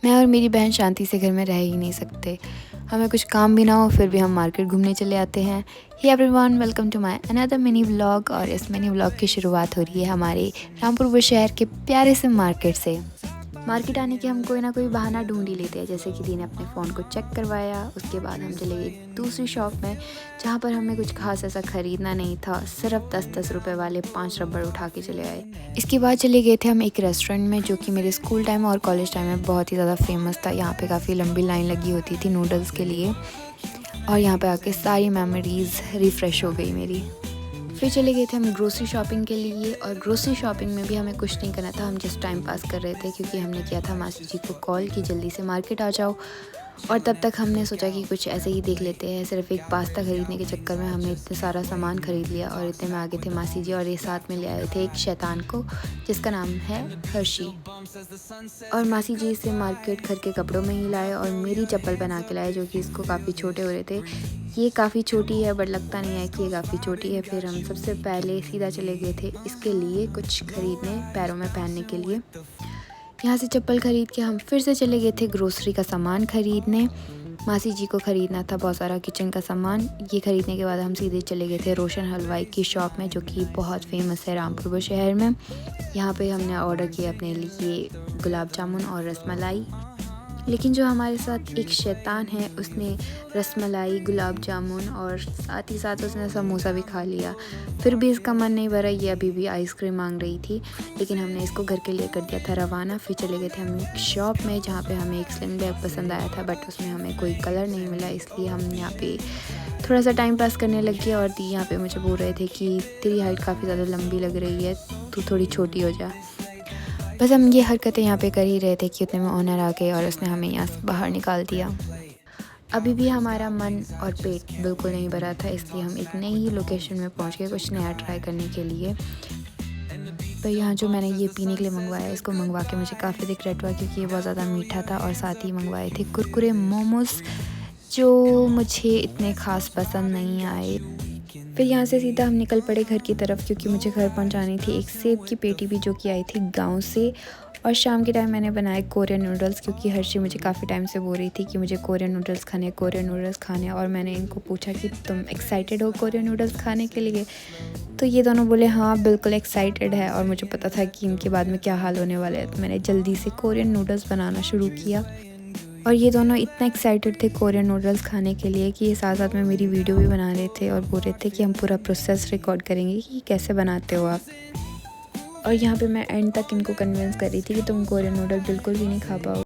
मैं और मेरी बहन शांति से घर में रह ही नहीं सकते। हमें कुछ काम भी ना हो फिर भी हम मार्केट घूमने चले आते हैं। Hey everyone, welcome to my another mini vlog. और इस मिनी व्लॉग की शुरुआत हो रही है हमारे रामपुर शहर के प्यारे से मार्केट से। मार्केट आने के हम कोई ना कोई बहाना ढूंढ ही लेते हैं। जैसे कि दी ने अपने फ़ोन को चेक करवाया, उसके बाद हम चले गए दूसरी शॉप में जहाँ पर हमें कुछ खास ऐसा ख़रीदना नहीं था। सिर्फ 10-10 रुपये वाले 5 रबड़ उठा के चले आए। इसके बाद चले गए थे हम एक रेस्टोरेंट में जो कि मेरे स्कूल टाइम और कॉलेज टाइम में बहुत ही ज़्यादा फेमस था। यहाँ पे काफ़ी लंबी लाइन लगी होती थी नूडल्स के लिए, और यहाँ पे आके सारी मेमोरीज़ रिफ़्रेश हो गई मेरी। फिर चले गए थे हम ग्रोसरी शॉपिंग के लिए, और ग्रोसरी शॉपिंग में भी हमें कुछ नहीं करना था, हम जस्ट टाइम पास कर रहे थे क्योंकि हमने किया था मासी जी को कॉल कि जल्दी से मार्केट आ जाओ। और तब तक हमने सोचा कि कुछ ऐसे ही देख लेते हैं। सिर्फ एक पास्ता ख़रीदने के चक्कर में हमने इतना सारा सामान ख़रीद लिया, और इतने में आगे थे मासी जी और ये साथ में ले आए थे एक शैतान को जिसका नाम है हर्षी। और मासी जी इसे मार्केट घर के कपड़ों में ही लाए और मेरी चप्पल बना के लाए जो कि इसको काफ़ी छोटे हो रहे थे। ये काफ़ी छोटी है बट लगता नहीं है कि ये काफ़ी छोटी है। फिर हम सबसे पहले सीधा चले गए थे इसके लिए कुछ ख़रीदने पैरों में पहनने के लिए। यहाँ से चप्पल ख़रीद के हम फिर से चले गए थे ग्रोसरी का सामान ख़रीदने। मासी जी को ख़रीदना था बहुत सारा किचन का सामान। ये ख़रीदने के बाद हम सीधे चले गए थे रोशन हलवाई की शॉप में जो कि बहुत फेमस है रामपुर शहर में। यहाँ पे हमने ऑर्डर किया अपने लिए गुलाब जामुन और रसमलाई। लेकिन जो हमारे साथ एक शैतान है उसने रसमलाई, गुलाब जामुन और साथ ही साथ उसने समोसा भी खा लिया। फिर भी इसका मन नहीं भरा, ये अभी भी आइसक्रीम मांग रही थी। लेकिन हमने इसको घर के लिए कर दिया था रवाना। फिर चले गए थे हम एक शॉप में जहाँ पे हमें एक स्लिंग बैग पसंद आया था बट उसमें हमें कोई कलर नहीं मिला, इसलिए हम यहाँ पे थोड़ा सा टाइम पास करने लग गया। और दी यहाँ पे मुझे बोल रहे थे कि तेरी हाइट काफ़ी ज़्यादा लंबी लग रही है, तू थोड़ी छोटी हो जा। बस हम ये हरकतें यहाँ पे कर ही रहे थे कि उतने में ओनर आ गए और उसने हमें यहाँ से बाहर निकाल दिया। अभी भी हमारा मन और पेट बिल्कुल नहीं भरा था, इसलिए हम एक नई लोकेशन में पहुँच गए कुछ नया ट्राई करने के लिए। तो यहाँ जो मैंने ये पीने के लिए मंगवाया, इसको मंगवा के मुझे काफ़ी रिग्रेट हुआ क्योंकि ये बहुत ज़्यादा मीठा था। और साथ ही मंगवाए थे कुरकुरे मोमोज़ जो मुझे इतने ख़ास पसंद नहीं आए। फिर यहाँ से सीधा हम निकल पड़े घर की तरफ क्योंकि मुझे घर पहुँचानी थी एक सेब की पेटी भी जो कि आई थी गांव से। और शाम के टाइम मैंने बनाए कोरियन नूडल्स क्योंकि हर्षी मुझे काफ़ी टाइम से बोल रही थी कि मुझे कोरियन नूडल्स खाने। और मैंने इनको पूछा कि तुम एक्साइटेड हो कोरियन नूडल्स खाने के लिए? तो ये दोनों बोले हाँ बिल्कुल एक्साइटेड है। और मुझे पता था कि इनके बाद में क्या हाल होने वाला है, तो मैंने जल्दी से कोरियन नूडल्स बनाना शुरू किया। और ये दोनों इतना एक्साइटेड थे कोरियन नूडल्स खाने के लिए कि ये साथ साथ में मेरी वीडियो भी बना रहे थे और बोल रहे थे कि हम पूरा प्रोसेस रिकॉर्ड करेंगे कि कैसे बनाते हो आप। और यहाँ पे मैं एंड तक इनको कन्विंस कर रही थी कि तुम कोरियन नूडल बिल्कुल भी नहीं खा पाओ।